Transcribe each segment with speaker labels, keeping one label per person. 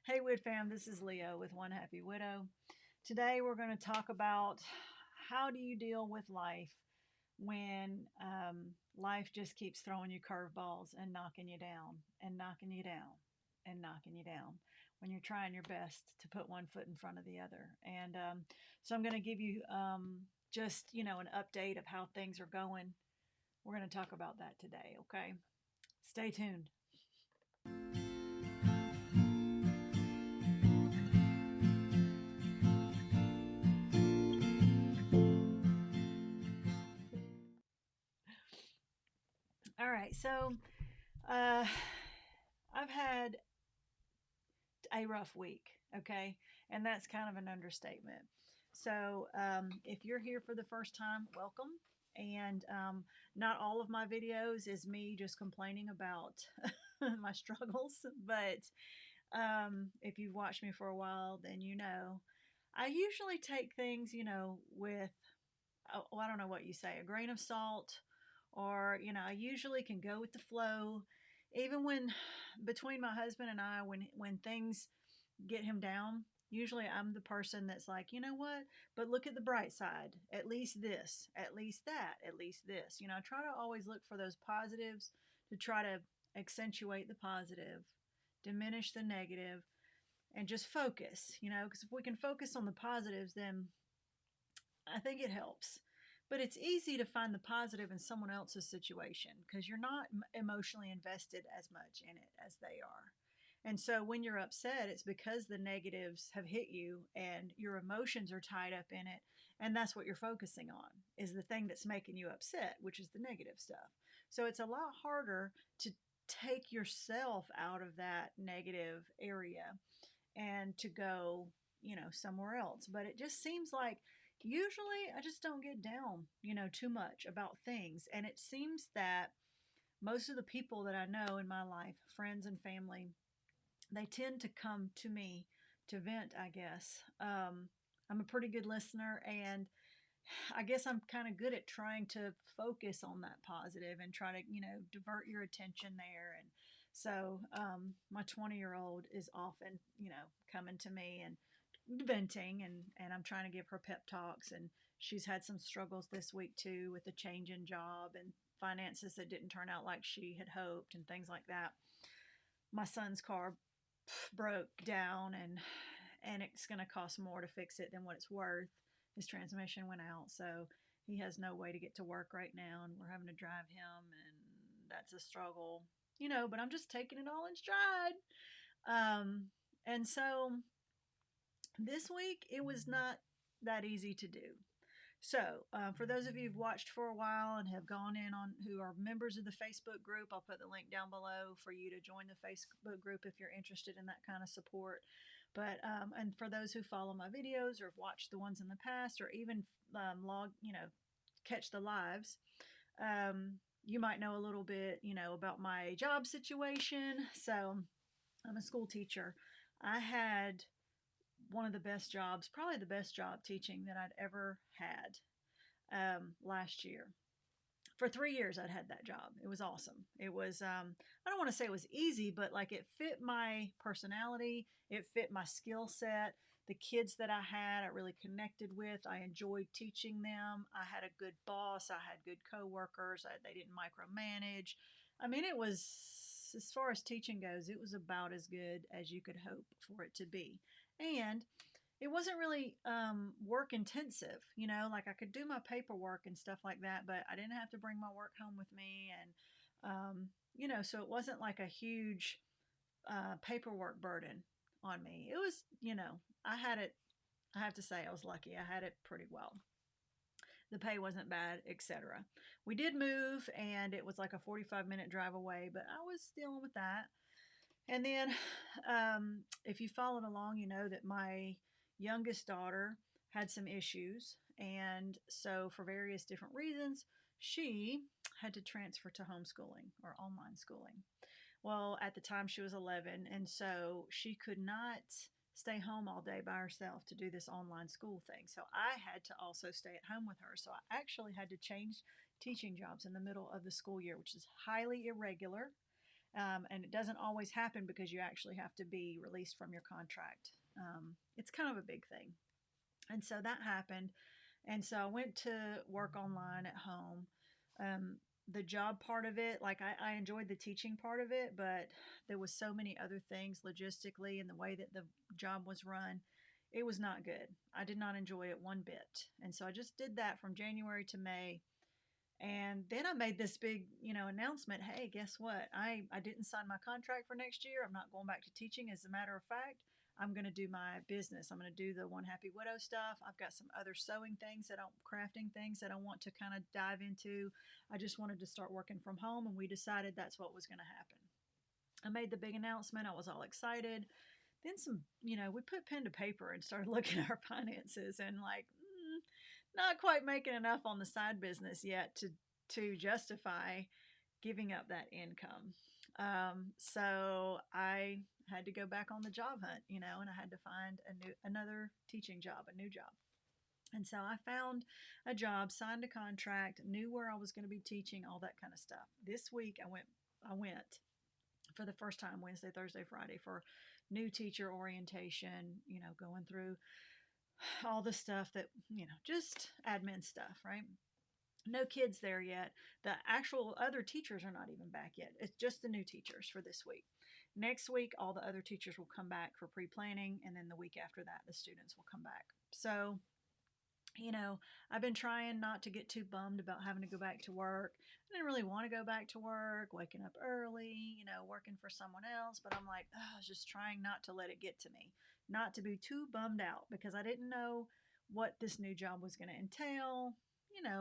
Speaker 1: Hey, Wood fam, this is Leo with One Happy Widow. Today we're going to talk about how do you deal with life when life just keeps throwing you curveballs and knocking you down and knocking you down and knocking you down when you're trying your best to put one foot in front of the other. So I'm going to give you just, an update of how things are going. We're going to talk about that today, okay? Stay tuned. All right, so uh, I've had a rough week, okay? And that's kind of an understatement. So, if you're here for the first time, welcome. And not all of my videos is me just complaining about my struggles, but if you've watched me for a while, then you know I usually take things, with, oh, I don't know what you say, a grain of salt, or, I usually can go with the flow. Even when between my husband and I, when things get him down, usually I'm the person that's like, you know what? But look at the bright side. At least this, at least that, at least this. I try to always look for those positives to try to accentuate the positive, diminish the negative, and just focus, because if we can focus on the positives, then I think it helps. But it's easy to find the positive in someone else's situation because you're not emotionally invested as much in it as they are. And so when you're upset, it's because the negatives have hit you and your emotions are tied up in it. And that's what you're focusing on is the thing that's making you upset, which is the negative stuff. So it's a lot harder to take yourself out of that negative area and to go, somewhere else. But it just seems like usually I just don't get down, too much about things. And it seems that most of the people that I know in my life, friends and family, they tend to come to me to vent, I guess. I'm a pretty good listener, and I guess I'm kind of good at trying to focus on that positive and try to, divert your attention there. And so my 20-year-old is often, coming to me and venting, and I'm trying to give her pep talks. And she's had some struggles this week too with the change in job and finances that didn't turn out like she had hoped and things like that. My son's car broke down, and it's going to cost more to fix it than what it's worth. His transmission went out, so he has no way to get to work right now, and we're having to drive him, and that's a struggle, but I'm just taking it all in stride. And so this week it was not that easy to do. So, for those of you who've watched for a while and have gone in on who are members of the Facebook group, I'll put the link down below for you to join the Facebook group if you're interested in that kind of support. But and for those who follow my videos or have watched the ones in the past, or even catch the lives, you might know a little bit, about my job situation. So, I'm a school teacher. I had one of the best jobs, probably the best job teaching that I'd ever had last year. For 3 years, I'd had that job. It was awesome. It was, I don't want to say it was easy, but like it fit my personality, it fit my skill set. The kids that I had, I really connected with. I enjoyed teaching them. I had a good boss. I had good coworkers. They didn't micromanage. I mean, it was, as far as teaching goes, it was about as good as you could hope for it to be. And it wasn't really work intensive, like I could do my paperwork and stuff like that, but I didn't have to bring my work home with me. And, so it wasn't like a huge paperwork burden on me. It was, I had it, I have to say, I was lucky. I had it pretty well. The pay wasn't bad, etc. We did move, and it was like a 45-minute drive away, but I was dealing with that. And then, if you followed along, you know that my youngest daughter had some issues. And so, for various different reasons, she had to transfer to homeschooling or online schooling. Well, at the time, she was 11. And so, she could not stay home all day by herself to do this online school thing. So, I had to also stay at home with her. So, I actually had to change teaching jobs in the middle of the school year, which is highly irregular. And it doesn't always happen because you actually have to be released from your contract. It's kind of a big thing. And so that happened. And so I went to work online at home. Um, the job part of it, like I enjoyed the teaching part of it, but there was so many other things logistically and the way that the job was run. It was not good. I did not enjoy it one bit. And so I just did that from January to May. And then I made this big, announcement. Hey, guess what? I didn't sign my contract for next year. I'm not going back to teaching. As a matter of fact, I'm going to do my business. I'm going to do the One Happy Widow stuff. I've got some other sewing things crafting things that I want to kind of dive into. I just wanted to start working from home, and we decided that's what was going to happen. I made the big announcement. I was all excited. Then we put pen to paper and started looking at our finances and like, not quite making enough on the side business yet to justify giving up that income. So I had to go back on the job hunt, and I had to find another teaching job, a new job. And so I found a job, signed a contract, knew where I was going to be teaching, all that kind of stuff. This week I went for the first time Wednesday, Thursday, Friday for new teacher orientation, going through all the stuff that, just admin stuff, right? No kids there yet. The actual other teachers are not even back yet. It's just the new teachers for this week. Next week, all the other teachers will come back for pre planning, and then the week after that, the students will come back. So, I've been trying not to get too bummed about having to go back to work. I didn't really want to go back to work, waking up early, working for someone else, but I'm like, I was just trying not to let it get to me, not to be too bummed out because I didn't know what this new job was going to entail,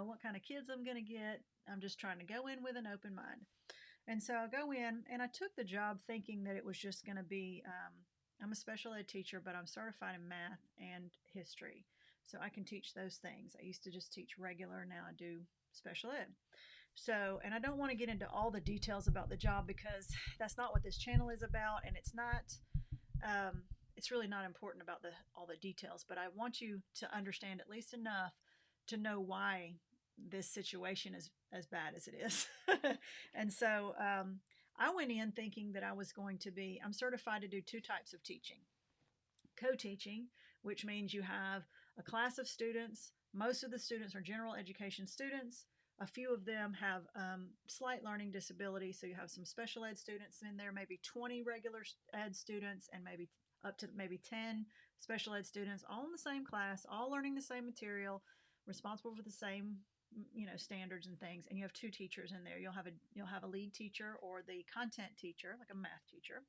Speaker 1: what kind of kids I'm going to get. I'm just trying to go in with an open mind. And so I go in and I took the job thinking that it was just going to be, I'm a special ed teacher, but I'm certified in math and history. So I can teach those things. I used to just teach regular, now I do special ed. So, and I don't want to get into all the details about the job because that's not what this channel is about, and um, it's really not important about all the details. But I want you to understand at least enough to know why this situation is as bad as it is. And so I went in thinking that I'm certified to do two types of teaching: co-teaching, which means you have a class of students. Most of the students are general education students. A few of them have slight learning disability, so you have some special ed students in there, maybe 20 regular ed students, and maybe up to maybe 10 special ed students, all in the same class, all learning the same material, responsible for the same standards and things. And you have two teachers in there. You'll have a lead teacher or the content teacher, like a math teacher,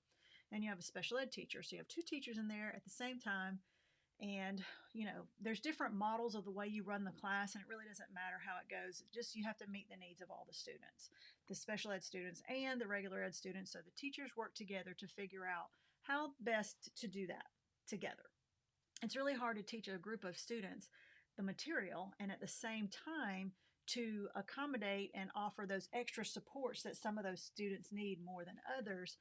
Speaker 1: and you have a special ed teacher. So you have two teachers in there at the same time. And, there's different models of the way you run the class, and it really doesn't matter how it goes. It's just you have to meet the needs of all the students, the special ed students and the regular ed students. So the teachers work together to figure out how best to do that together. It's really hard to teach a group of students the material and at the same time to accommodate and offer those extra supports that some of those students need more than others.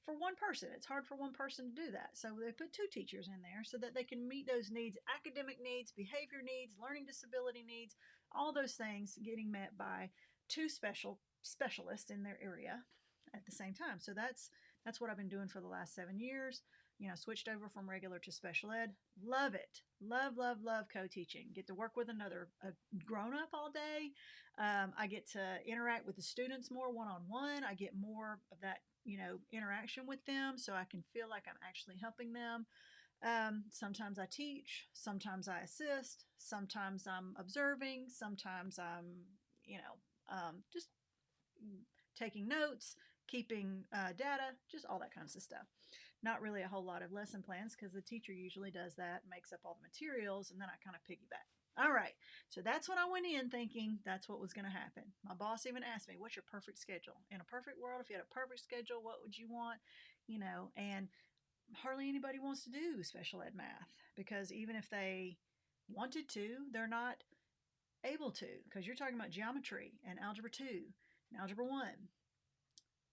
Speaker 1: For one person, it's hard for one person to do that. So they put two teachers in there so that they can meet those needs: academic needs, behavior needs, learning disability needs, all those things getting met by two specialists in their area at the same time. So that's what I've been doing for the last 7 years. Switched over from regular to special ed. Love it. Love, love, love co-teaching. Get to work with a grown-up all day. I get to interact with the students more one-on-one. I get more of that, interaction with them, so I can feel like I'm actually helping them. Sometimes I teach, sometimes I assist, sometimes I'm observing, sometimes I'm, just taking notes, keeping data, just all that kinds of stuff. Not really a whole lot of lesson plans because the teacher usually does that, makes up all the materials, and then I kind of piggyback. All right, so that's what I went in thinking that's what was going to happen. My boss even asked me, what's your perfect schedule? In a perfect world, if you had a perfect schedule, what would you want? And hardly anybody wants to do special ed math because even if they wanted to, they're not able to, because you're talking about geometry and algebra 2 and algebra 1.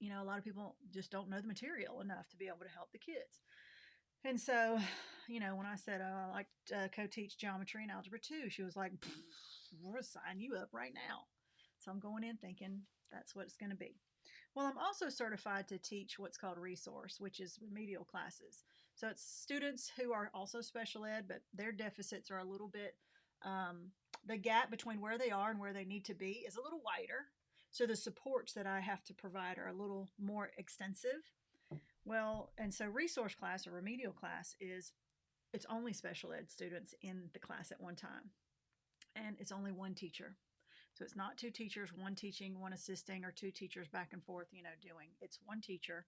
Speaker 1: A lot of people just don't know the material enough to be able to help the kids. And so, when I said, I like to co-teach geometry and algebra 2, she was like, we'll sign you up right now. So I'm going in thinking that's what it's going to be. Well, I'm also certified to teach what's called resource, which is remedial classes. So it's students who are also special ed, but their deficits are a little bit, um, the gap between where they are and where they need to be is a little wider. So the supports that I have to provide are a little more extensive. Well, and so resource class or remedial class is it's only special ed students in the class at one time, and it's only one teacher. So it's not two teachers, one teaching, one assisting, or two teachers back and forth, doing. It's one teacher,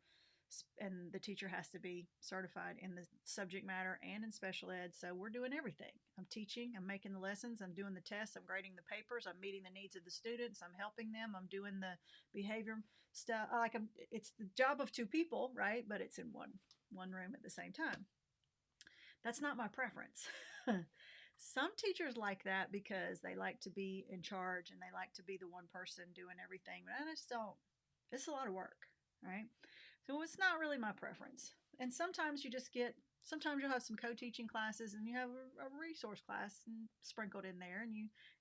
Speaker 1: and the teacher has to be certified in the subject matter and in special ed. So we're doing everything. I'm teaching, I'm making the lessons, I'm doing the tests, I'm grading the papers, I'm meeting the needs of the students, I'm helping them, I'm doing the behavior stuff. It's the job of two people, right? But it's in one room at the same time. That's not my preference. Some teachers like that because they like to be in charge and they like to be the one person doing everything, but I just don't. It's a lot of work, right? So it's not really my preference. And sometimes sometimes you'll have some co-teaching classes and you have a resource class sprinkled in there, and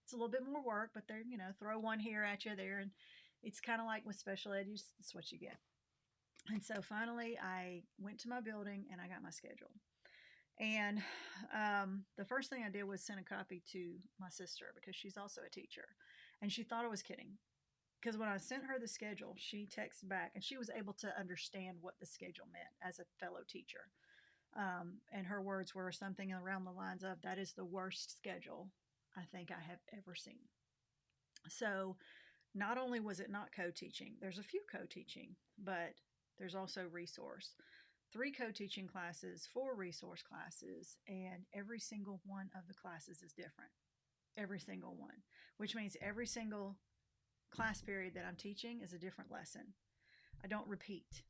Speaker 1: it's a little bit more work, but they're, throw one here at you there, and it's kind of like with special ed, it's what you get. And so finally, I went to my building and I got my schedule. And the first thing I did was send a copy to my sister because she's also a teacher. And she thought I was kidding. Because when I sent her the schedule, she texted back and she was able to understand what the schedule meant as a fellow teacher. And her words were something around the lines of, "That is the worst schedule I think I have ever seen." So not only was it not co teaching, there's a few co teaching, but there's also resource. 3 co-teaching classes, 4 resource classes, and every single one of the classes is different. Every single one, which means every single class period that I'm teaching is a different lesson. I don't repeat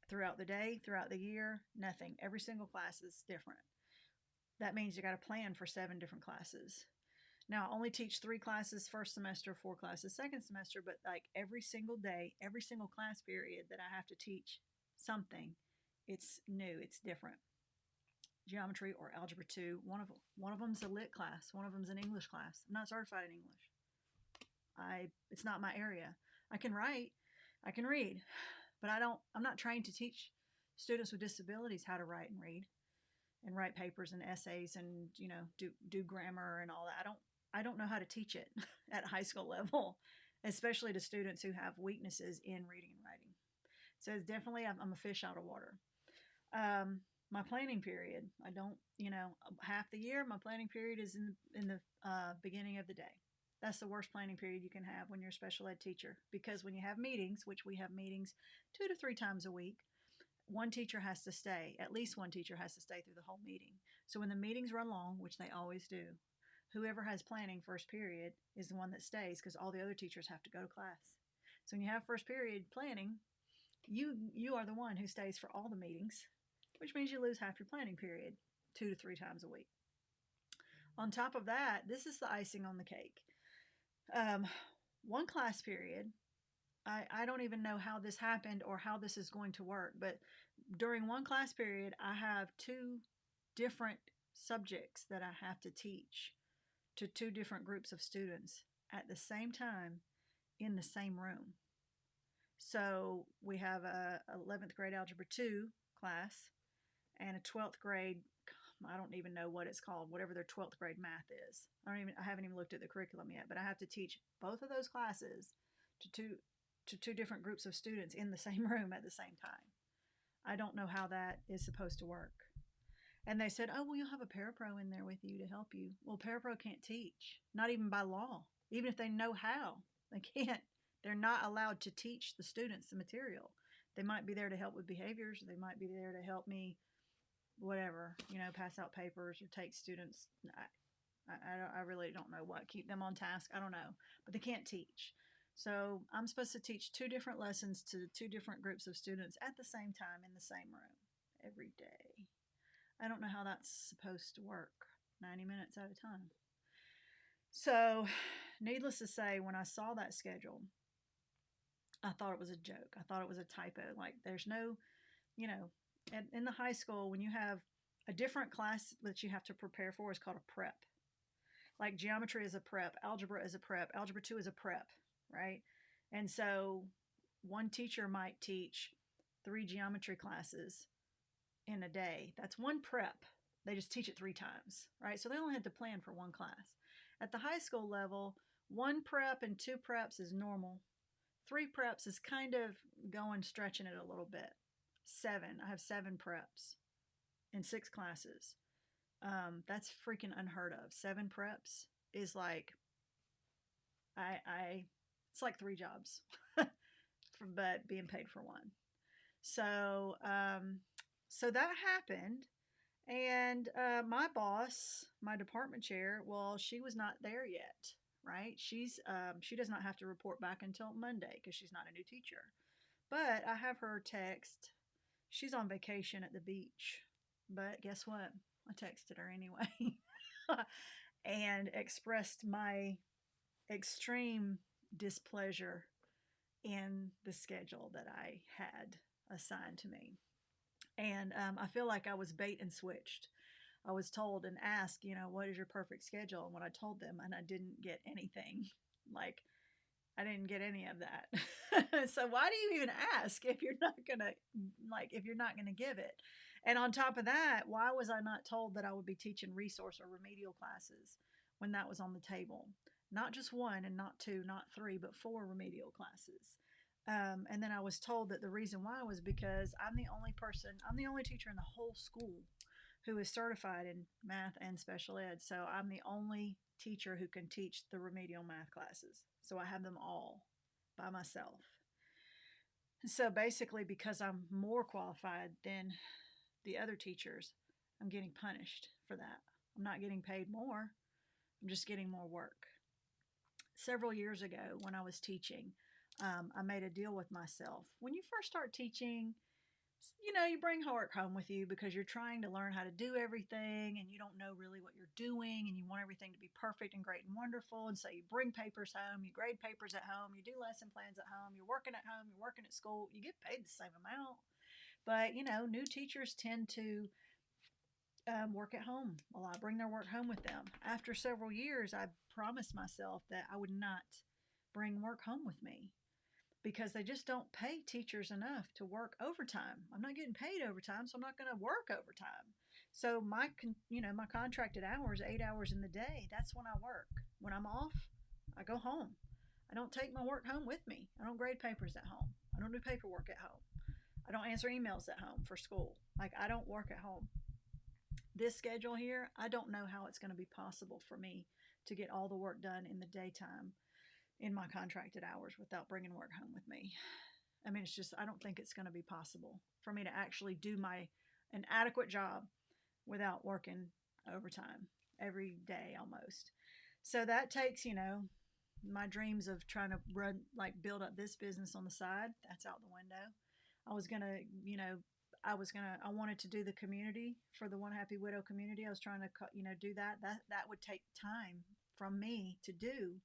Speaker 1: throughout the day, throughout the year, nothing. Every single class is different. That means you got to plan for 7 different classes. Now, I only teach 3 classes first semester, 4 classes second semester, but like every single day, every single class period that I have to teach something, it's new, it's different. Geometry or algebra 2, one of them's a lit class, one of them's an English class. I'm not certified in English. It's not my area. I can write, I can read, but I'm not trained to teach students with disabilities how to write and read and write papers and essays and, do grammar and all that. I don't know how to teach it at high school level, especially to students who have weaknesses in reading and writing. So it's definitely, I'm a fish out of water. My planning period, I don't, half the year, my planning period is in the beginning of the day. That's the worst planning period you can have when you're a special ed teacher, because when you have meetings, which we have meetings 2 to 3 times a week, one teacher has to stay, at least one teacher has to stay through the whole meeting. So when the meetings run long, which they always do, whoever has planning first period is the one that stays because all the other teachers have to go to class. So when you have first period planning, you are the one who stays for all the meetings, which means you lose half your planning period 2 to 3 times a week. On top of that, this is the icing on the cake. One class period, I don't even know how this happened or how this is going to work, but during one class period, I have 2 different subjects that I have to teach to 2 different groups of students at the same time in the same room. So we have a 11th grade algebra 2 class and a 12th grade, I don't even know what it's called, whatever their 12th grade math is. I haven't even looked at the curriculum yet, but I have to teach both of those classes to 2 different groups of students in the same room at the same time. I don't know how that is supposed to work. And they said, "Oh, well, you'll have a parapro in there with you to help you." Well, parapro can't teach, not even by law. Even if they know how, they can't. They're not allowed to teach the students the material. They might be there to help with behaviors. They might be there to help me, whatever, pass out papers or take students. I really don't know what, keep them on task. I don't know, but they can't teach. So I'm supposed to teach 2 different lessons to 2 different groups of students at the same time in the same room every day. I don't know how that's supposed to work 90 minutes at a time. So, needless to say, when I saw that schedule, I thought it was a joke. I thought it was a typo. Like, there's no, in the high school, when you have a different class that you have to prepare for is called a prep. Like geometry is a prep, algebra is a prep, algebra 2 is a prep, right? And so one teacher might teach 3 geometry classes in a day. That's one prep. They just teach it 3 times, right? So they only had to plan for one class. At the high school level, one prep and 2 preps is normal. 3 preps is kind of going, stretching it a little bit. I have 7 preps in 6 classes. That's freaking unheard of. 7 preps is like, it's like 3 jobs, but being paid for one. So, so that happened. And my boss, my department chair, well, she was not there yet, right? She does not have to report back until Monday because she's not a new teacher. But I have her text. She's on vacation at the beach. But guess what? I texted her anyway and expressed my extreme displeasure in the schedule that I had assigned to me. And I feel like I was bait and switched. I was told and asked, what is your perfect schedule? And what I told them, and I didn't get anything. Like, I didn't get any of that. So why do you even ask if you're not gonna give it? And on top of that, why was I not told that I would be teaching resource or remedial classes when that was on the table? Not just one and not 2, not 3, but 4 remedial classes. And then I was told that the reason why was because I'm the only teacher in the whole school who is certified in math and special ed. So I'm the only teacher who can teach the remedial math classes. So I have them all by myself. So basically, because I'm more qualified than the other teachers, I'm getting punished for that. I'm not getting paid more, I'm just getting more work. Several years ago, when I was teaching, I made a deal with myself. When you first start teaching, you bring work home with you because you're trying to learn how to do everything and you don't know really what you're doing and you want everything to be perfect and great and wonderful. And so you bring papers home, you grade papers at home, you do lesson plans at home, you're working at home, you're working at school, you get paid the same amount. But, new teachers tend to work at home a lot, bring their work home with them. After several years, I promised myself that I would not bring work home with me because they just don't pay teachers enough to work overtime. I'm not getting paid overtime, so I'm not going to work overtime. So my contracted hours, 8 hours in the day, that's when I work. When I'm off, I go home. I don't take my work home with me. I don't grade papers at home. I don't do paperwork at home. I don't answer emails at home for school. Like, I don't work at home. This schedule here, I don't know how it's going to be possible for me to get all the work done in the daytime in my contracted hours without bringing work home with me. I mean, I don't think it's going to be possible for me to actually do an adequate job without working overtime every day almost. So that takes, my dreams of trying to build up this business on the side, that's out the window. I wanted to do the community for the One Happy Widow community. I was trying to, do that. That would take time from me to do.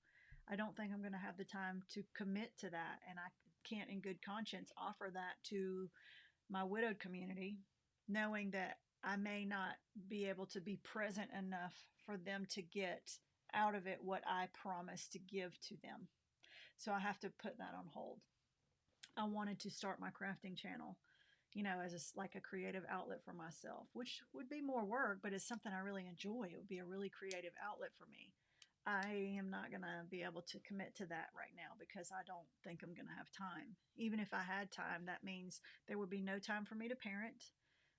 Speaker 1: I don't think I'm going to have the time to commit to that. And I can't in good conscience offer that to my widowed community, knowing that I may not be able to be present enough for them to get out of it what I promised to give to them. So I have to put that on hold. I wanted to start my crafting channel, as like a creative outlet for myself, which would be more work, but it's something I really enjoy. It would be a really creative outlet for me. I am not going to be able to commit to that right now because I don't think I'm going to have time. Even if I had time, that means there would be no time for me to parent,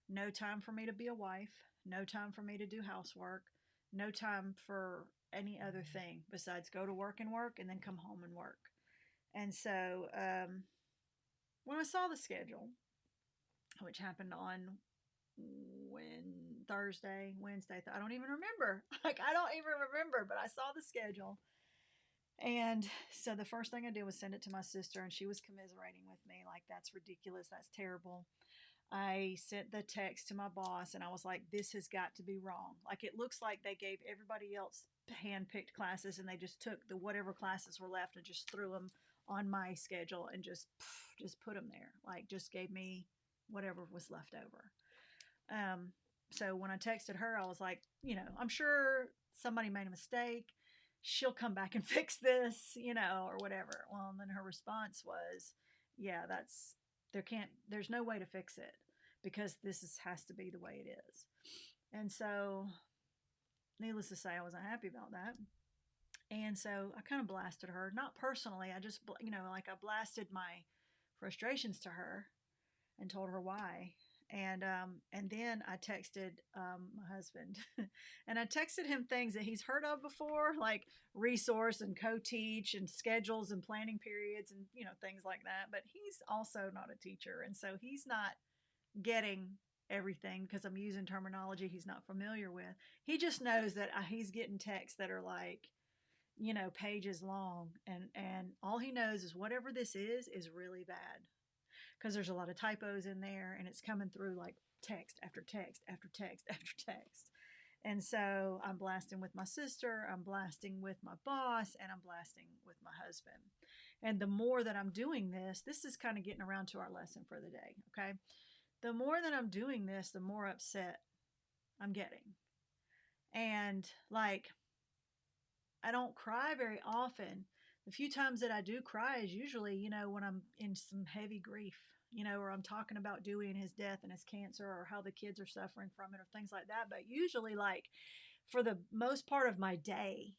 Speaker 1: no time for me to be a wife, no time for me to do housework, no time for any other thing besides go to work and then come home and work. And so when I saw the schedule, which happened on Wednesday, I don't even remember. I don't even remember, but I saw the schedule. And so the first thing I did was send it to my sister, and she was commiserating with me, like, that's ridiculous, that's terrible. I sent the text to my boss, and I was like, this has got to be wrong. Like, it looks like they gave everybody else hand-picked classes, and they just took the whatever classes were left and just threw them on my schedule and just put them there. Like, just gave me whatever was left over. So when I texted her, I was like, I'm sure somebody made a mistake. She'll come back and fix this, or whatever. Well, and then her response was, yeah, there's no way to fix it because has to be the way it is. And so, needless to say, I wasn't happy about that. And so I kind of blasted her, not personally. I just, like I blasted my frustrations to her and told her why. And then I texted my husband, and I texted him things that he's heard of before, like resource and co-teach and schedules and planning periods and things like that. But he's also not a teacher, and so he's not getting everything because I'm using terminology he's not familiar with. He just knows that he's getting texts that are like pages long, and all he knows is whatever this is really bad because there's a lot of typos in there and it's coming through like text after text after text after text. And so I'm blasting with my sister, I'm blasting with my boss, and I'm blasting with my husband. And the more that I'm doing this is kind of getting around to our lesson for the day, okay? The more that I'm doing this, the more upset I'm getting. And like, I don't cry very often. The few times that I do cry is usually, when I'm in some heavy grief, or I'm talking about Dewey and his death and his cancer or how the kids are suffering from it or things like that. But usually, like, for the most part of my day,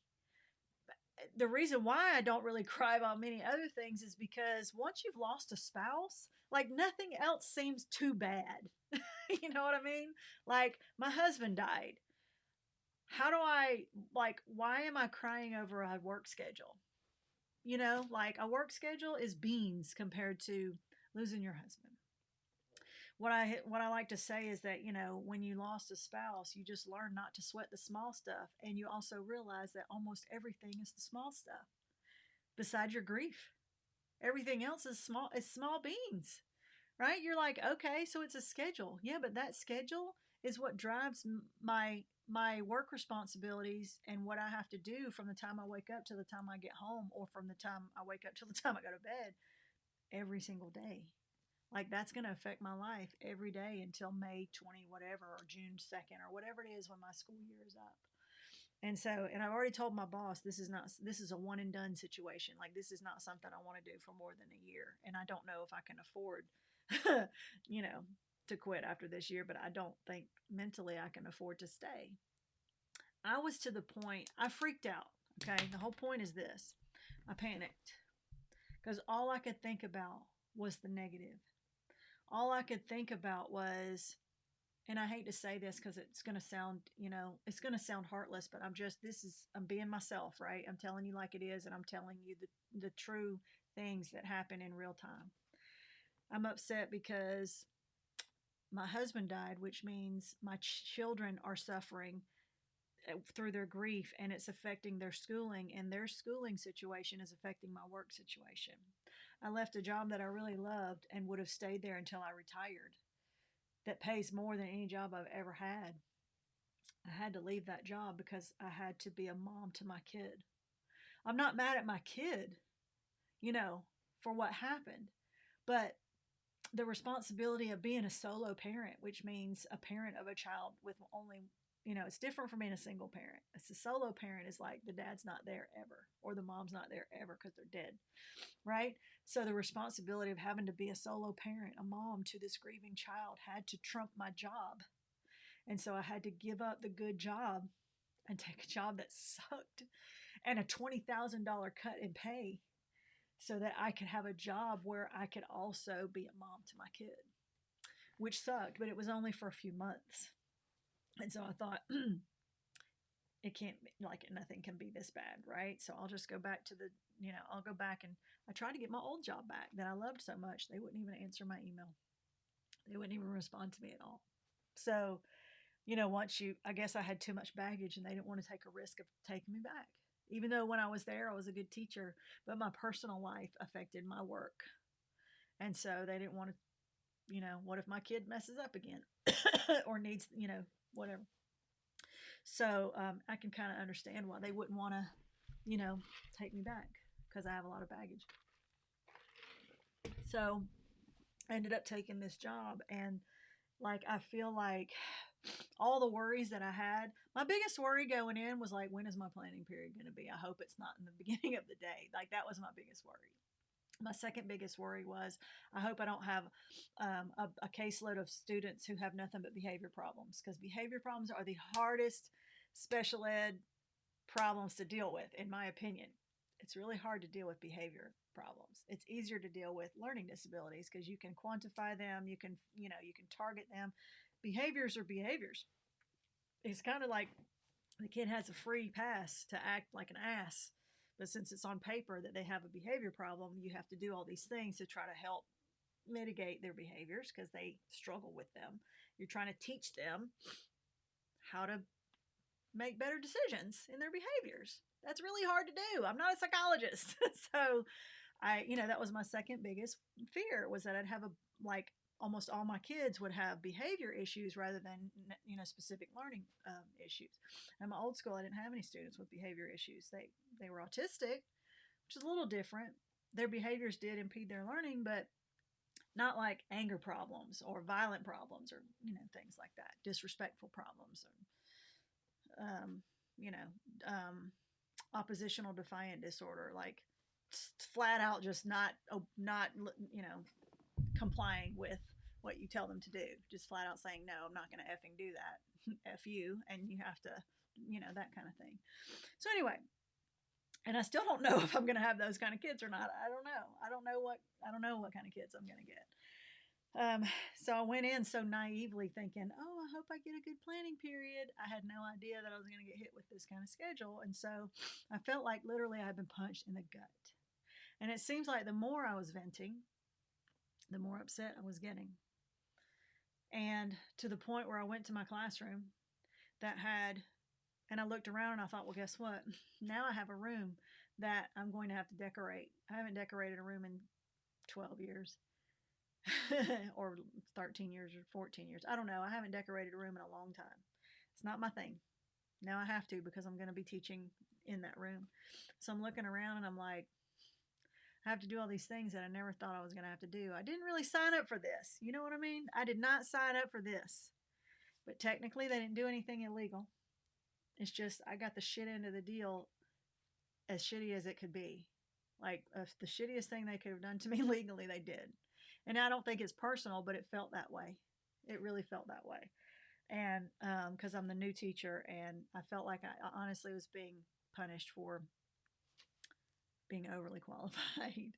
Speaker 1: the reason why I don't really cry about many other things is because once you've lost a spouse, like nothing else seems too bad. You know what I mean? Like, my husband died. How do I, like, why am I crying over a work schedule? Like a work schedule is beans compared to losing your husband. What I like to say is that, when you lost a spouse, you just learn not to sweat the small stuff, and you also realize that almost everything is the small stuff. Besides your grief, everything else is small beans. Right? You're like, okay, so it's a schedule. Yeah, but that schedule is what drives my work responsibilities and what I have to do from the time I wake up to the time I get home, or from the time I wake up till the time I go to bed every single day. Like, that's going to affect my life every day until May 20 whatever, or June 2nd, or whatever it is when my school year is up. And so, and I've already told my boss this is a one and done situation. Like, this is not something I want to do for more than a year, and I don't know if I can afford you know to quit after this year, but I don't think mentally I can afford to stay. I was to the point I freaked out. Okay, the whole point is this: I panicked because all I could think about was the negative. All I could think about was, and I hate to say this because it's going to sound heartless, but I'm being myself, right? I'm telling you like it is, and I'm telling you the true things that happen in real time. I'm upset because my husband died, which means my children are suffering through their grief, and it's affecting their schooling, and their schooling situation is affecting my work situation. I left a job that I really loved and would have stayed there until I retired, that pays more than any job I've ever had. I had to leave that job because I had to be a mom to my kid. I'm not mad at my kid, you know, for what happened, but the responsibility of being a solo parent, which means a parent of a child with only, it's different from being a single parent. It's a solo parent is like the dad's not there ever, or the mom's not there ever because they're dead, right? So the responsibility of having to be a solo parent, a mom to this grieving child, had to trump my job. And so I had to give up the good job and take a job that sucked and a $20,000 cut in pay so that I could have a job where I could also be a mom to my kid, which sucked, but it was only for a few months. And so I thought, it can't, like, nothing can be this bad, right? So I'll just go back to I'll go back, and I tried to get my old job back that I loved so much. They wouldn't even answer my email. They wouldn't even respond to me at all. So, I guess I had too much baggage and they didn't want to take a risk of taking me back. Even though when I was there, I was a good teacher, but my personal life affected my work. And so they didn't want to, what if my kid messes up again or needs, whatever. So I can kind of understand why they wouldn't want to, take me back because I have a lot of baggage. So I ended up taking this job, and like, I feel like all the worries that I had, my biggest worry going in was like, when is my planning period going to be? I hope it's not in the beginning of the day. Like, that was my biggest worry. My second biggest worry was I hope I don't have a caseload of students who have nothing but behavior problems, because behavior problems are the hardest special ed problems to deal with, in my opinion. It's really hard to deal with behavior problems. It's easier to deal with learning disabilities because you can quantify them, you can target them. Behaviors are behaviors. It's kind of like the kid has a free pass to act like an ass, but since it's on paper that they have a behavior problem, you have to do all these things to try to help mitigate their behaviors because they struggle with them. You're trying to teach them how to make better decisions in their behaviors. That's really hard to do. I'm not a psychologist. So that was my second biggest fear, was that I'd have like almost all my kids would have behavior issues rather than, specific learning issues. In my old school, I didn't have any students with behavior issues. They were autistic, which is a little different. Their behaviors did impede their learning, but not like anger problems or violent problems or, things like that, disrespectful problems, or, oppositional defiant disorder, like flat out just not complying with what you tell them to do, just flat out saying no, I'm not going to effing do that, f you, and you have to, that kind of thing. So anyway, and I still don't know if I'm going to have those kind of kids or not. I don't know. I don't know what kind of kids I'm going to get. So I went in so naively thinking, oh, I hope I get a good planning period. I had no idea that I was going to get hit with this kind of schedule. And so I felt like literally I had been punched in the gut. And it seems like the more I was venting, the more upset I was getting. And to the point where I went to my classroom and I looked around and I thought, well, guess what? Now I have a room that I'm going to have to decorate. I haven't decorated a room in 12 years. Or 13 years or 14 years. I don't know. I haven't decorated a room in a long time. It's not my thing. Now I have to, because I'm going to be teaching in that room. So I'm looking around and I'm like, I have to do all these things that I never thought I was going to have to do. I didn't really sign up for this. You know what I mean? I did not sign up for this. But technically, they didn't do anything illegal. It's just I got the shit end of the deal, as shitty as it could be. Like, if the shittiest thing they could have done to me legally, they did. And I don't think it's personal, but it felt that way. It really felt that way. And because I'm the new teacher, and I felt like I honestly was being punished for being overly qualified.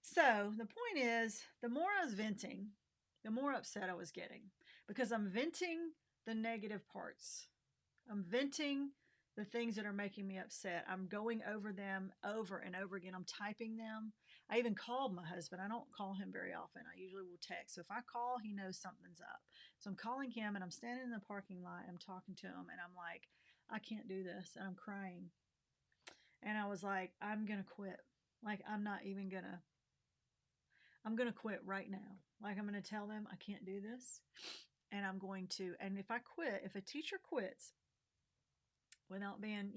Speaker 1: So the point is, the more I was venting, the more upset I was getting, because I'm venting the negative parts. I'm venting the things that are making me upset. I'm going over them over and over again. I'm typing them. I even called my husband. I don't call him very often. I usually will text. So if I call, he knows something's up. So I'm calling him, and I'm standing in the parking lot. I'm talking to him, and I'm like, I can't do this. And I'm crying. And I was like, I'm going to quit. Like, I'm going to quit right now. Like, I'm going to tell them I can't do this. And if a teacher quits without being,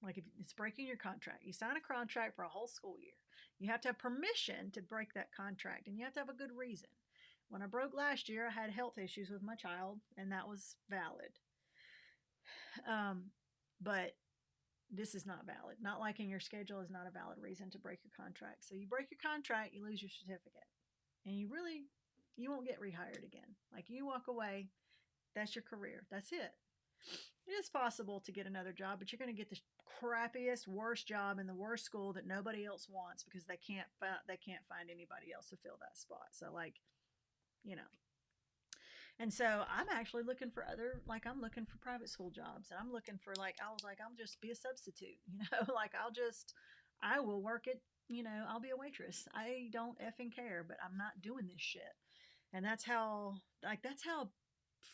Speaker 1: like, if it's breaking your contract, you sign a contract for a whole school year. You have to have permission to break that contract, and you have to have a good reason. When I broke last year, I had health issues with my child, and that was valid. But this is not valid. Not liking your schedule is not a valid reason to break your contract. So you break your contract, you lose your certificate, and you won't get rehired again. Like, you walk away, that's your career. That's it. It is possible to get another job, but you're going to get the crappiest, worst job in the worst school that nobody else wants, because they can't find anybody else to fill that spot. So, like, and so I'm actually looking for I'm looking for private school jobs, and I'm looking for, I'll just be a substitute, like I will work it, I'll be a waitress. I don't effing care, but I'm not doing this shit. And that's how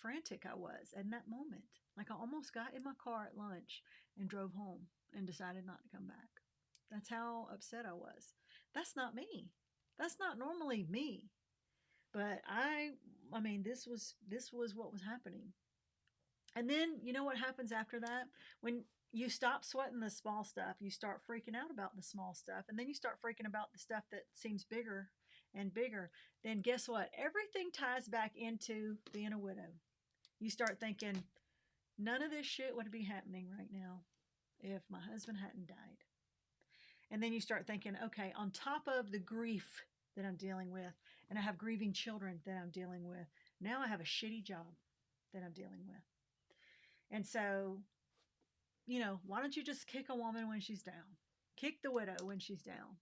Speaker 1: frantic I was in that moment. Like, I almost got in my car at lunch and drove home and decided not to come back. That's how upset I was. That's not me. That's not normally me. But I mean, this was what was happening. And then, you know what happens after that? When you stop sweating the small stuff, you start freaking out about the small stuff, and then you start freaking about the stuff that seems bigger and bigger. Then guess what? Everything ties back into being a widow. You start thinking, none of this shit would be happening right now if my husband hadn't died. And then you start thinking, okay, on top of the grief that I'm dealing with, and I have grieving children that I'm dealing with, now I have a shitty job that I'm dealing with. And so, why don't you just kick a woman when she's down? Kick the widow when she's down.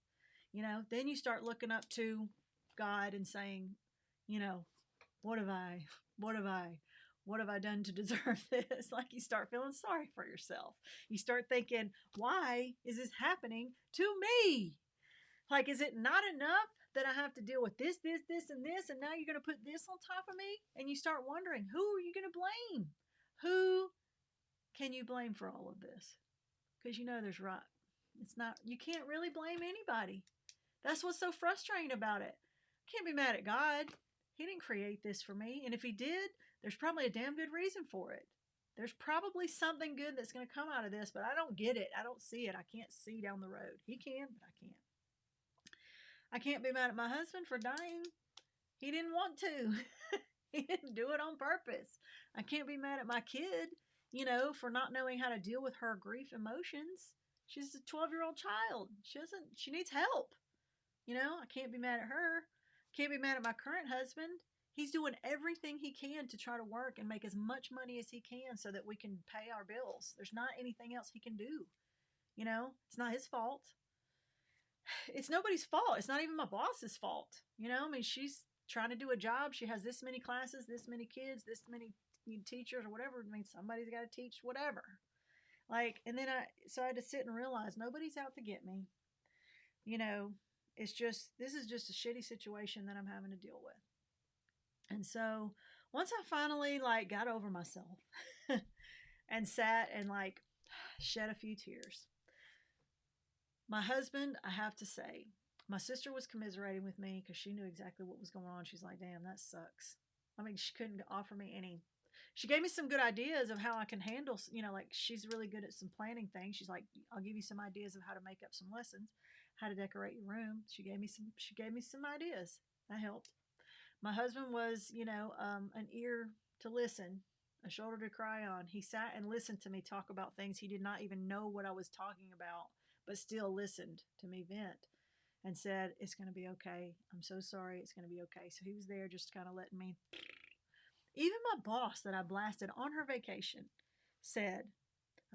Speaker 1: Then you start looking up to God and saying, you know, what have I, what have I, what have I done to deserve this? Like you start feeling sorry for yourself. You start thinking, why is this happening to me? Like, is it not enough that I have to deal with this, and this, and now you're going to put this on top of me? And you start wondering, who are you going to blame? Who can you blame for all of this? Because there's right. It's not, you can't really blame anybody. That's what's so frustrating about it. I can't be mad at God. He didn't create this for me. And if he did, there's probably a damn good reason for it. There's probably something good that's going to come out of this, but I don't get it. I don't see it. I can't see down the road. He can, but I can't. I can't be mad at my husband for dying. He didn't want to. He didn't do it on purpose. I can't be mad at my kid, for not knowing how to deal with her grief emotions. She's a 12-year-old child. She needs help. I can't be mad at her. Can't be mad at my current husband. He's doing everything he can to try to work and make as much money as he can so that we can pay our bills. There's not anything else he can do. It's not his fault. It's nobody's fault. It's not even my boss's fault. She's trying to do a job. She has this many classes, this many kids, this many teachers or whatever. Somebody's got to teach whatever. And then I had to sit and realize nobody's out to get me. This is just a shitty situation that I'm having to deal with. And so once I finally got over myself and sat and shed a few tears, my husband, I have to say, my sister was commiserating with me because she knew exactly what was going on. She's like, damn, that sucks. She couldn't offer me any. She gave me some good ideas of how I can handle, she's really good at some planning things. She's like, I'll give you some ideas of how to make up some lessons, how to decorate your room. She gave me some ideas. That helped. My husband was, an ear to listen, a shoulder to cry on. He sat and listened to me talk about things he did not even know what I was talking about, but still listened to me vent and said, it's going to be okay. I'm so sorry. It's going to be okay. So he was there just kind of letting me. Even my boss that I blasted on her vacation said,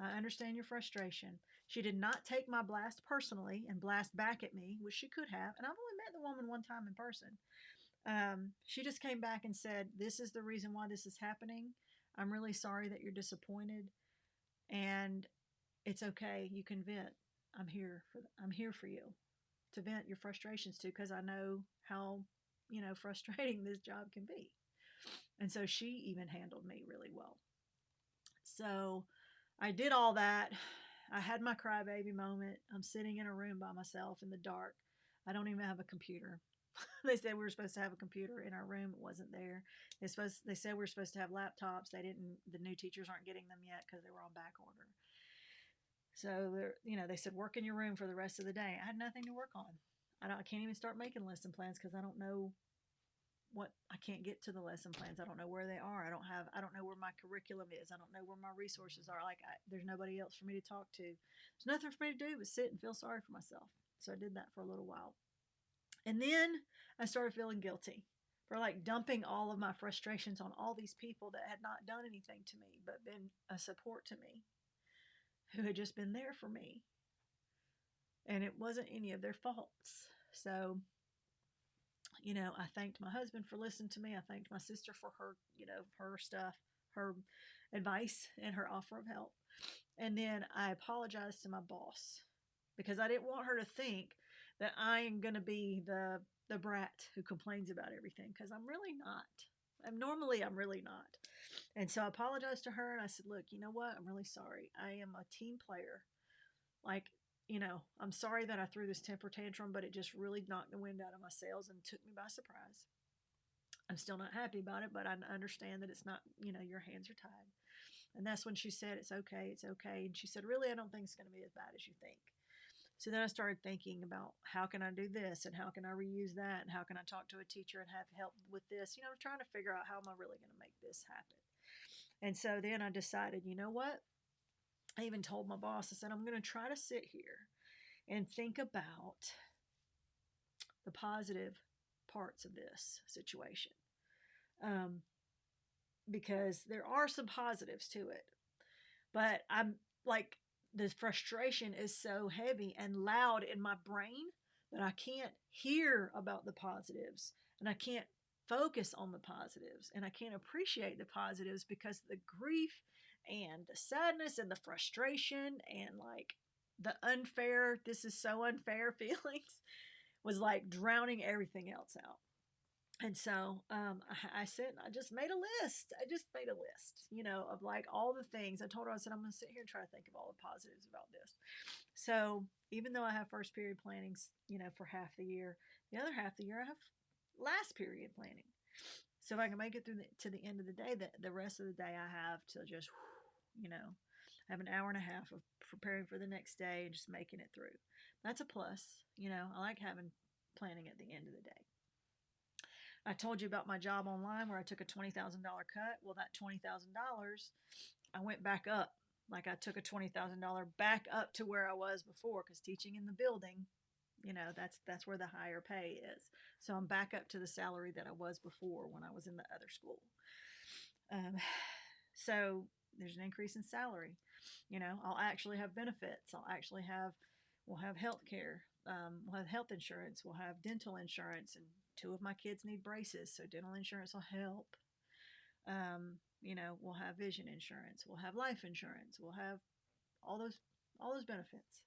Speaker 1: I understand your frustration. She did not take my blast personally and blast back at me, which she could have. And I've only met the woman one time in person. She just came back and said, this is the reason why this is happening. I'm really sorry that you're disappointed. And it's okay. You can vent. I'm here for you to vent your frustrations to, because I know how, frustrating this job can be. And so she even handled me really well. So I did all that. I had my crybaby moment. I'm sitting in a room by myself in the dark. I don't even have a computer. They said we were supposed to have a computer in our room. It wasn't there. They said we were supposed to have laptops. The new teachers aren't getting them yet because they were on back order. So they said work in your room for the rest of the day. I had nothing to work on. I can't even start making lesson plans because I don't know I can't get to the lesson plans. I don't know where they are. I don't know where my curriculum is. I don't know where my resources are. There's nobody else for me to talk to. There's nothing for me to do but sit and feel sorry for myself. So I did that for a little while. And then I started feeling guilty for dumping all of my frustrations on all these people that had not done anything to me, but been a support to me, who had just been there for me. And it wasn't any of their faults. So I thanked my husband for listening to me. I thanked my sister for her, her stuff, her advice, and her offer of help. And then I apologized to my boss because I didn't want her to think that I am going to be the brat who complains about everything, because I'm really not. I'm really not. And so I apologized to her and I said, look, you know what? I'm really sorry. I am a team player. I'm sorry that I threw this temper tantrum, but it just really knocked the wind out of my sails and took me by surprise. I'm still not happy about it, but I understand that it's not, your hands are tied. And that's when she said, it's okay. And she said, really, I don't think it's going to be as bad as you think. So then I started thinking about how can I do this and how can I reuse that and how can I talk to a teacher and have help with this, trying to figure out how am I really going to make this happen. And so then I decided, you know what? I even told my boss, I said, I'm going to try to sit here and think about the positive parts of this situation. Um, because there are some positives to it. But I'm like, the frustration is so heavy and loud in my brain that I can't hear about the positives, and I can't focus on the positives, and I can't appreciate the positives because the grief and the sadness and the frustration and like the unfair, this is so unfair feelings was like drowning everything else out. And so I said, I just made a list. I just made a list, of like all the things. I told her, I said, I'm going to sit here and try to think of all the positives about this. So even though I have first period plannings, for half the year, the other half of the year I have last period planning. So if I can make it to the end of the day, the rest of the day I have to just, have an hour and a half of preparing for the next day and just making it through. That's a plus. I like having planning at the end of the day. I told you about my job online where I took a $20,000 cut. Well, that $20,000, I went back up. Like I took a $20,000 back up to where I was before, because teaching in the building, that's where the higher pay is. So I'm back up to the salary that I was before when I was in the other school. So there's an increase in salary. I'll actually have benefits. We'll have health care. We'll have health insurance. We'll have dental insurance, and two of my kids need braces, so dental insurance will help. We'll have vision insurance. We'll have life insurance. We'll have all those benefits.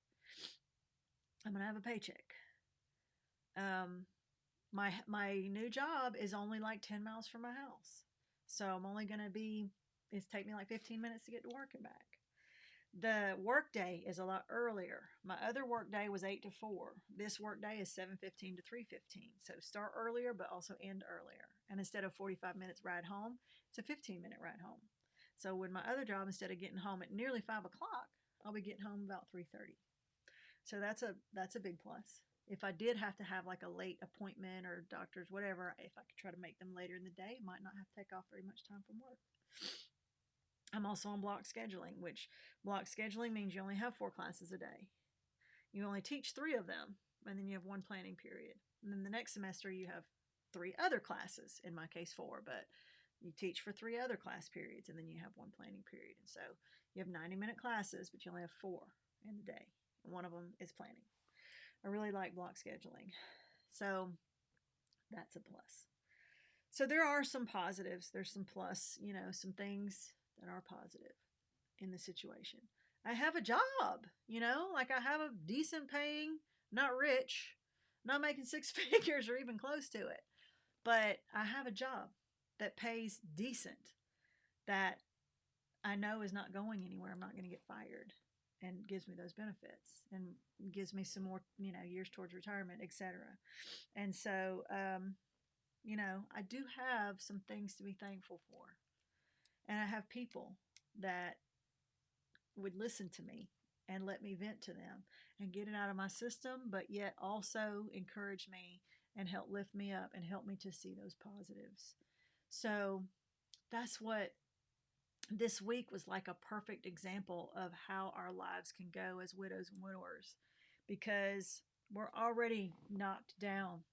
Speaker 1: I'm gonna have a paycheck. My new job is only like 10 miles from my house, so I'm only gonna be. It's take me like 15 minutes to get to work and back. The work day is a lot earlier. My other work day was 8 to 4. This work day is 7:15 to 3:15. So start earlier, but also end earlier. And instead of 45 minutes ride home, it's a 15-minute ride home. So with my other job, instead of getting home at nearly 5 o'clock, I'll be getting home about 3:30. So that's a big plus. If I did have to have like a late appointment or doctors, whatever, if I could try to make them later in the day, I might not have to take off very much time from work. I'm also on block scheduling, which block scheduling means you only have 4 classes a day. You only teach 3 of them, and then you have 1 planning period. And then the next semester you have 3 other classes, in my case 4, but you teach for 3 other class periods, and then you have 1 planning period. And so you have 90-minute classes, but you only have 4 in the day. And one of them is planning. I really like block scheduling. So that's a plus. So there are some positives. There's some plus, some things that are positive in the situation. I have a job, like I have a decent paying, not rich, not making 6 figures or even close to it, but I have a job that pays decent, that I know is not going anywhere. I'm not going to get fired, and gives me those benefits and gives me some more, years towards retirement, etc. And so, I do have some things to be thankful for. And I have people that would listen to me and let me vent to them and get it out of my system, but yet also encourage me and help lift me up and help me to see those positives. So that's what this week was like, a perfect example of how our lives can go as widows and widowers, because we're already knocked down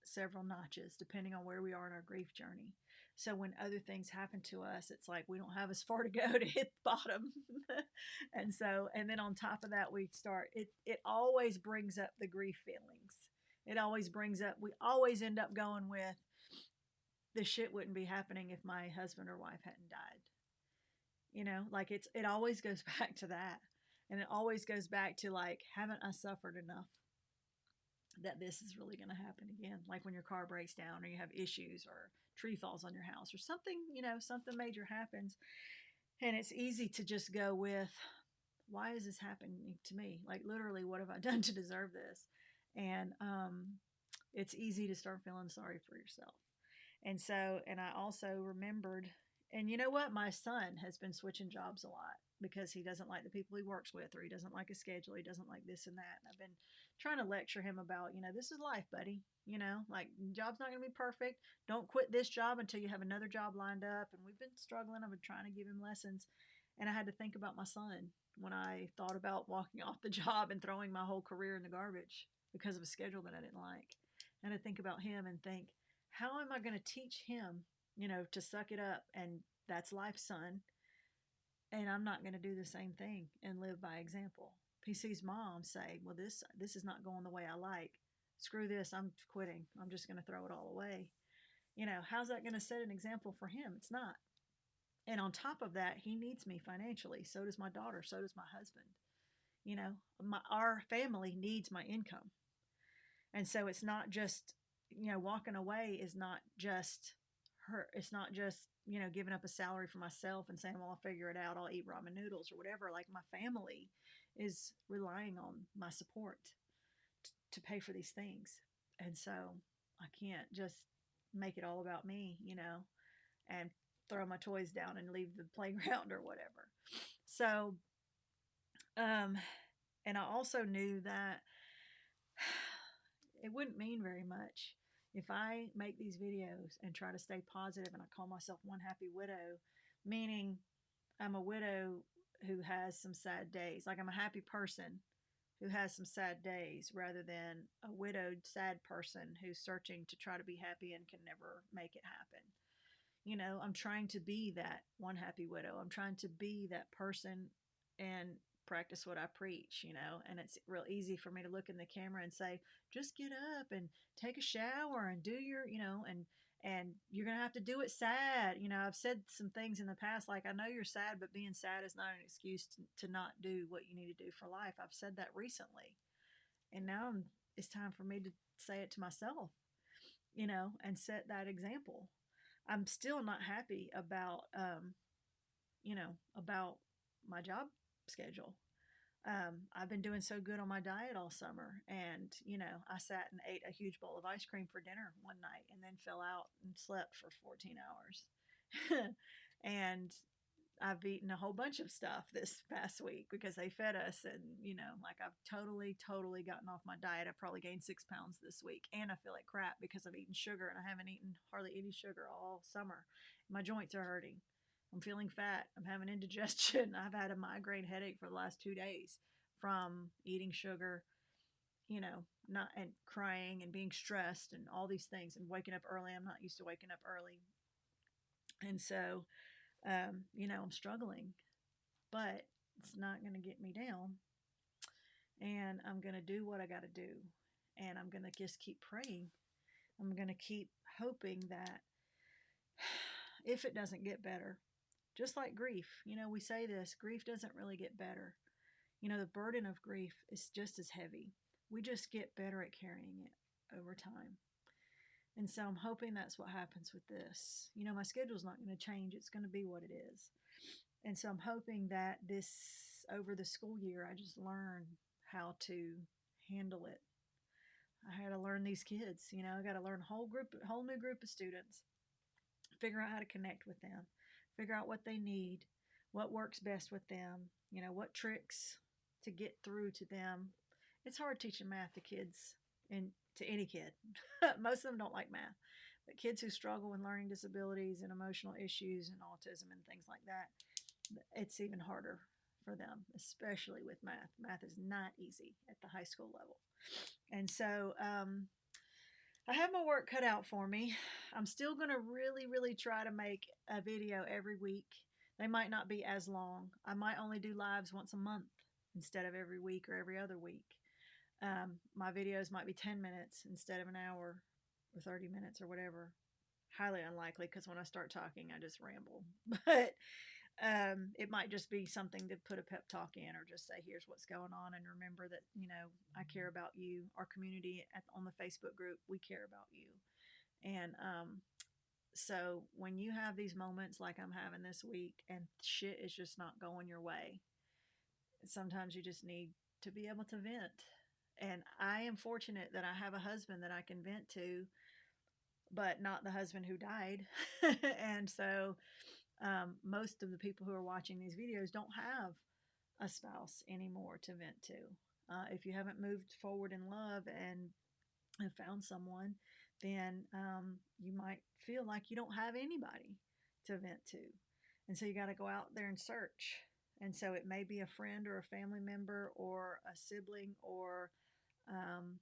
Speaker 1: several notches depending on where we are in our grief journey. So when other things happen to us, it's like we don't have as far to go to hit the bottom. and then on top of that, we start it always brings up the grief feelings. It always brings up, we always end up going with, this shit wouldn't be happening if my husband or wife hadn't died. Like it always goes back to that. And it always goes back to like, haven't I suffered enough that this is really going to happen again? Like when your car breaks down, or you have issues, or tree falls on your house, or something, something major happens. And it's easy to just go with, why is this happening to me? Like literally, what have I done to deserve this? And it's easy to start feeling sorry for yourself. And so, and I also remembered, and you know what? My son has been switching jobs a lot because he doesn't like the people he works with, or he doesn't like his schedule. He doesn't like this and that. And I've been trying to lecture him about, this is life, buddy. Like, job's not going to be perfect. Don't quit this job until you have another job lined up. And we've been struggling. I've been trying to give him lessons. And I had to think about my son when I thought about walking off the job and throwing my whole career in the garbage because of a schedule that I didn't like. And to think about him and think, how am I going to teach him, to suck it up? And that's life, son. And I'm not going to do the same thing and live by example. He sees mom say, well, this is not going the way I like. Screw this. I'm quitting. I'm just going to throw it all away. How's that going to set an example for him? It's not. And on top of that, he needs me financially. So does my daughter. So does my husband. Our family needs my income. And so it's not just, walking away is not just her. It's not just, giving up a salary for myself and saying, well, I'll figure it out. I'll eat ramen noodles or whatever. Like, my family is relying on my support to pay for these things. And so I can't just make it all about me, and throw my toys down and leave the playground or whatever. So, and I also knew that it wouldn't mean very much if I make these videos and try to stay positive and I call myself One Happy Widow, meaning I'm a widow who has some sad days. Like, I'm a happy person who has some sad days rather than a widowed, sad person who's searching to try to be happy and can never make it happen. I'm trying to be that one happy widow. I'm trying to be that person and practice what I preach, and it's real easy for me to look in the camera and say, just get up and take a shower and do your, and you're going to have to do it sad. I've said some things in the past, like, I know you're sad, but being sad is not an excuse to not do what you need to do for life. I've said that recently. And now it's time for me to say it to myself, and set that example. I'm still not happy about, about my job schedule. I've been doing so good on my diet all summer, and I sat and ate a huge bowl of ice cream for dinner one night, and then fell out and slept for 14 hours. And I've eaten a whole bunch of stuff this past week because they fed us, and like, I've totally gotten off my diet. I've probably gained 6 pounds this week, and I feel like crap because I've eaten sugar, and I haven't eaten hardly any sugar all summer. My joints are hurting. I'm feeling fat. I'm having indigestion. I've had a migraine headache for the last 2 days from eating sugar, not, and crying and being stressed and all these things, and waking up early. I'm not used to waking up early. And so, I'm struggling, but it's not going to get me down. And I'm going to do what I got to do. And I'm going to just keep praying. I'm going to keep hoping that if it doesn't get better, just like grief, we say this, grief doesn't really get better. The burden of grief is just as heavy. We just get better at carrying it over time. And so I'm hoping that's what happens with this. My schedule's not going to change. It's going to be what it is. And so I'm hoping that over the school year, I just learn how to handle it. I had to learn these kids, I got to learn a whole new group of students, figure out how to connect with them, figure out what they need, what works best with them, what tricks to get through to them. It's hard teaching math to kids, and to any kid. Most of them don't like math, but kids who struggle with learning disabilities and emotional issues and autism and things like that, it's even harder for them, especially with math. Math is not easy at the high school level. And so I have my work cut out for me. I'm still going to really try to make a video every week. They might not be as long. I might only do lives once a month instead of every week or every other week. My videos might be 10 minutes instead of an hour or 30 minutes or whatever. Highly unlikely, because when I start talking, I just ramble. But it might just be something to put a pep talk in, or just say, here's what's going on, and remember that, I care about you. Our community on the Facebook group, we care about you. And so when you have these moments like I'm having this week and shit is just not going your way, sometimes you just need to be able to vent. And I am fortunate that I have a husband that I can vent to, but not the husband who died. And so most of the people who are watching these videos don't have a spouse anymore to vent to. If you haven't moved forward in love and have found someone, then you might feel like you don't have anybody to vent to. And so you got to go out there and search. And so it may be a friend or a family member or a sibling or um,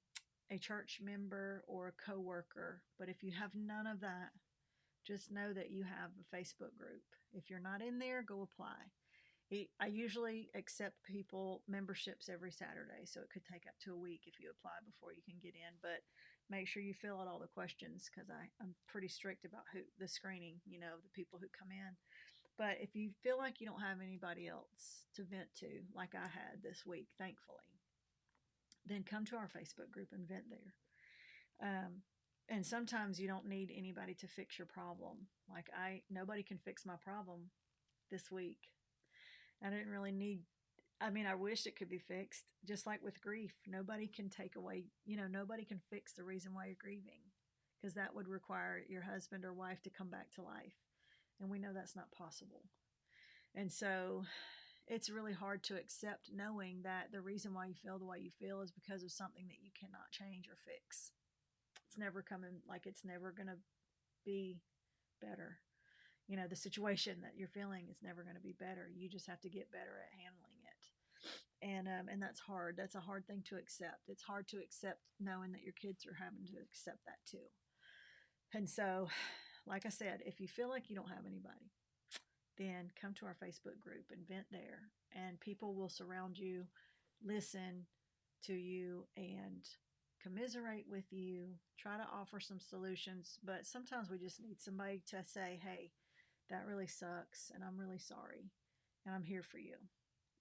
Speaker 1: a church member or a coworker. But if you have none of that, just know that you have a Facebook group. If you're not in there, go apply. I usually accept people memberships every Saturday, so it could take up to a week if you apply before you can get in. But make sure you fill out all the questions because I'm pretty strict about who the screening, the people who come in. But if you feel like you don't have anybody else to vent to, like I had this week, thankfully, then come to our Facebook group and vent there. And sometimes you don't need anybody to fix your problem. Like nobody can fix my problem this week. I didn't really need. I mean, I wish it could be fixed. Just like with grief, nobody can take away. Nobody can fix the reason why you're grieving, because that would require your husband or wife to come back to life, and we know that's not possible. And so it's really hard to accept knowing that the reason why you feel the way you feel is because of something that you cannot change or fix. It's never coming, like it's never going to be better. The situation that you're feeling is never going to be better. You just have to get better at handling it. And that's hard. That's a hard thing to accept. It's hard to accept knowing that your kids are having to accept that too. And so, like I said, if you feel like you don't have anybody, then come to our Facebook group and vent there. And people will surround you, listen to you, and commiserate with you, try to offer some solutions. But sometimes we just need somebody to say, hey, that really sucks, and I'm really sorry, and I'm here for you,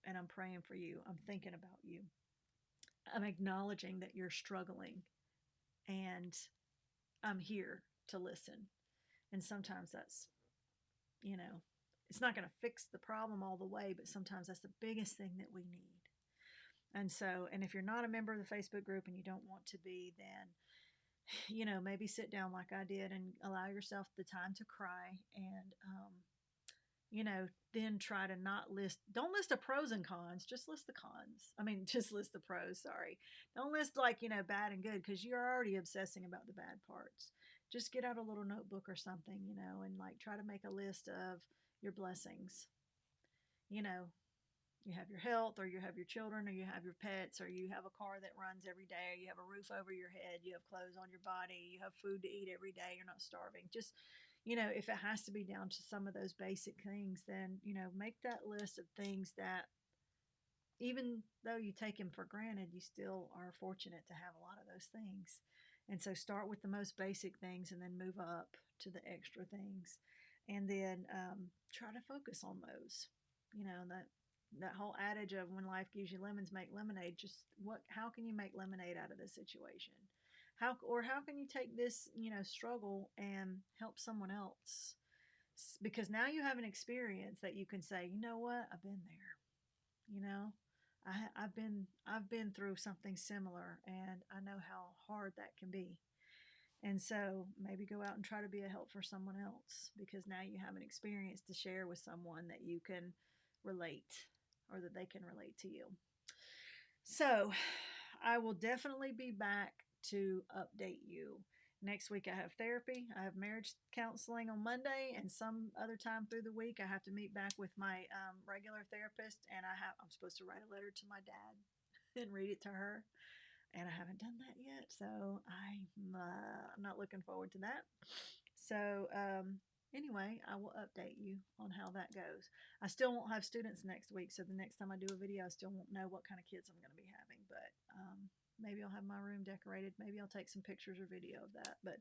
Speaker 1: and I'm praying for you. I'm thinking about you. I'm acknowledging that you're struggling, and I'm here to listen. And sometimes that's, you know, it's not going to fix the problem all the way, but sometimes that's the biggest thing that we need. And so, and if you're not a member of the Facebook group and you don't want to be, then, maybe sit down like I did and allow yourself the time to cry and, then try to not don't list the pros and cons, just list the cons. I mean, just list the pros, sorry. Don't list bad and good because you're already obsessing about the bad parts. Just get out a little notebook or something, and try to make a list of your blessings. You know, you have your health, or you have your children, or you have your pets, or you have a car that runs every day, or you have a roof over your head, you have clothes on your body, you have food to eat every day, you're not starving. Just, if it has to be down to some of those basic things, then, make that list of things that, even though you take them for granted, you still are fortunate to have a lot of those things. And so start with the most basic things and then move up to the extra things. And then try to focus on those. That whole adage of when life gives you lemons, make lemonade. Just how can you make lemonade out of this situation? How can you take this, struggle and help someone else? Because now you have an experience that you can say, you know what, I've been there. I've been through something similar, and I know how hard that can be. And so maybe go out and try to be a help for someone else, because now you have an experience to share with someone that you can relate, or that they can relate to you. So I will definitely be back to update you. Next week I have therapy. I have marriage counseling on Monday, and some other time through the week I have to meet back with my regular therapist, and I'm supposed to write a letter to my dad and read it to her, and I haven't done that yet, so I'm not looking forward to that. So anyway, I will update you on how that goes. I still won't have students next week, so the next time I do a video, I still won't know what kind of kids I'm going to be having, but maybe I'll have my room decorated. Maybe I'll take some pictures or video of that. But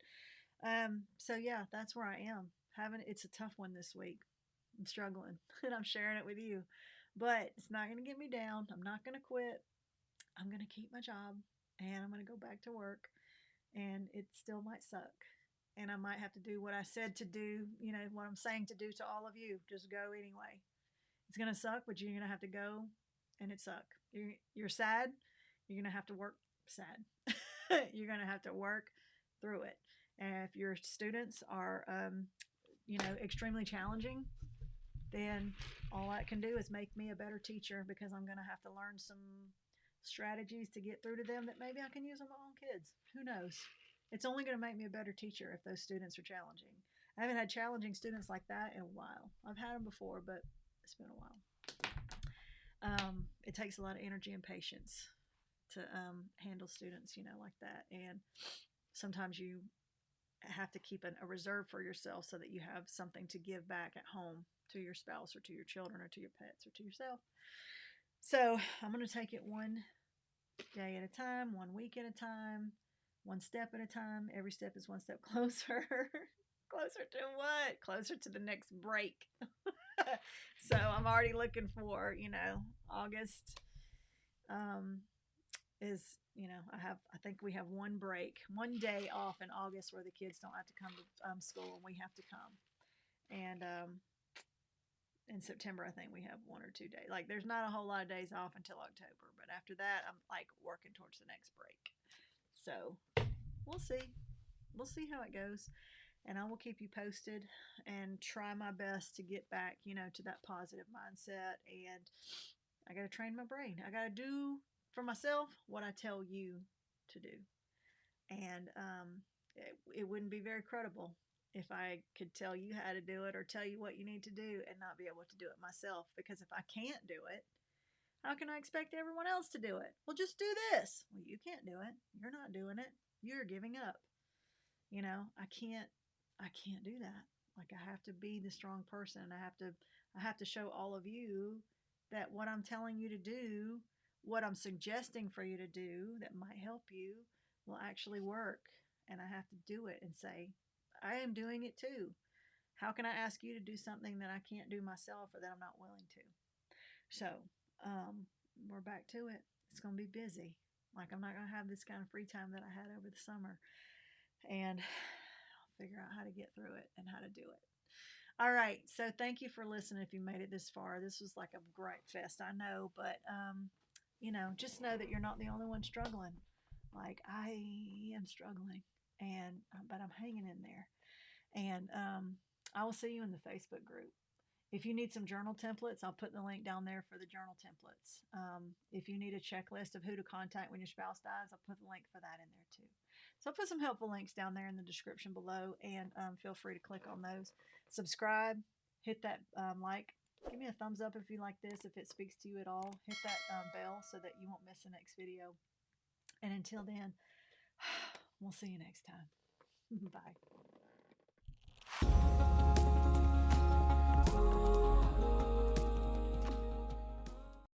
Speaker 1: so yeah, that's where I am. It's a tough one this week. I'm struggling, and I'm sharing it with you. But it's not going to get me down. I'm not going to quit. I'm going to keep my job, and I'm going to go back to work, and it still might suck. And I might have to do what I said to do, what I'm saying to do to all of you. Just go anyway. It's going to suck, but you're going to have to go, and it suck. You're sad. You're going to have to work sad. You're going to have to work through it. And if your students are, extremely challenging, then all I can do is make me a better teacher, because I'm going to have to learn some strategies to get through to them that maybe I can use on my own kids. Who knows? It's only going to make me a better teacher if those students are challenging. I haven't had challenging students like that in a while. I've had them before, but it's been a while. it takes a lot of energy and patience to handle students, like that. And sometimes you have to keep a reserve for yourself so that you have something to give back at home to your spouse or to your children or to your pets or to yourself. So I'm going to take it one day at a time, 1 week at a time, one step at a time. Every step is one step closer. Closer to what? Closer to the next break. So I'm already looking for, August is, I think we have one break, one day off in August where the kids don't have to come to school and we have to come. And in September, I think we have 1 or 2 days. Like, there's not a whole lot of days off until October, but after that, I'm like working towards the next break. So we'll see. We'll see how it goes. And I will keep you posted and try my best to get back, to that positive mindset. And I got to train my brain. I got to do for myself what I tell you to do. And it wouldn't be very credible if I could tell you how to do it or tell you what you need to do and not be able to do it myself. Because if I can't do it, how can I expect everyone else to do it? Well, just do this. Well, you can't do it. You're not doing it. You're giving up. I can't do that. Like, I have to be the strong person. I have to show all of you that what I'm telling you to do, what I'm suggesting for you to do that might help you will actually work. And I have to do it and say, I am doing it too. How can I ask you to do something that I can't do myself or that I'm not willing to? So, we're back to it. It's going to be busy. Like, I'm not going to have this kind of free time that I had over the summer. And I'll figure out how to get through it and how to do it. All right. So thank you for listening if you made it this far. This was like a gripe fest, I know, but just know that you're not the only one struggling. Like, I am struggling, but I'm hanging in there. And I will see you in the Facebook group. If you need some journal templates, I'll put the link down there for the journal templates. If you need a checklist of who to contact when your spouse dies, I'll put the link for that in there too. So I'll put some helpful links down there in the description below, and feel free to click on those. Subscribe, hit that like. Give me a thumbs up if you like this, if it speaks to you at all. Hit that bell so that you won't miss the next video. And until then, we'll see you next time. Bye.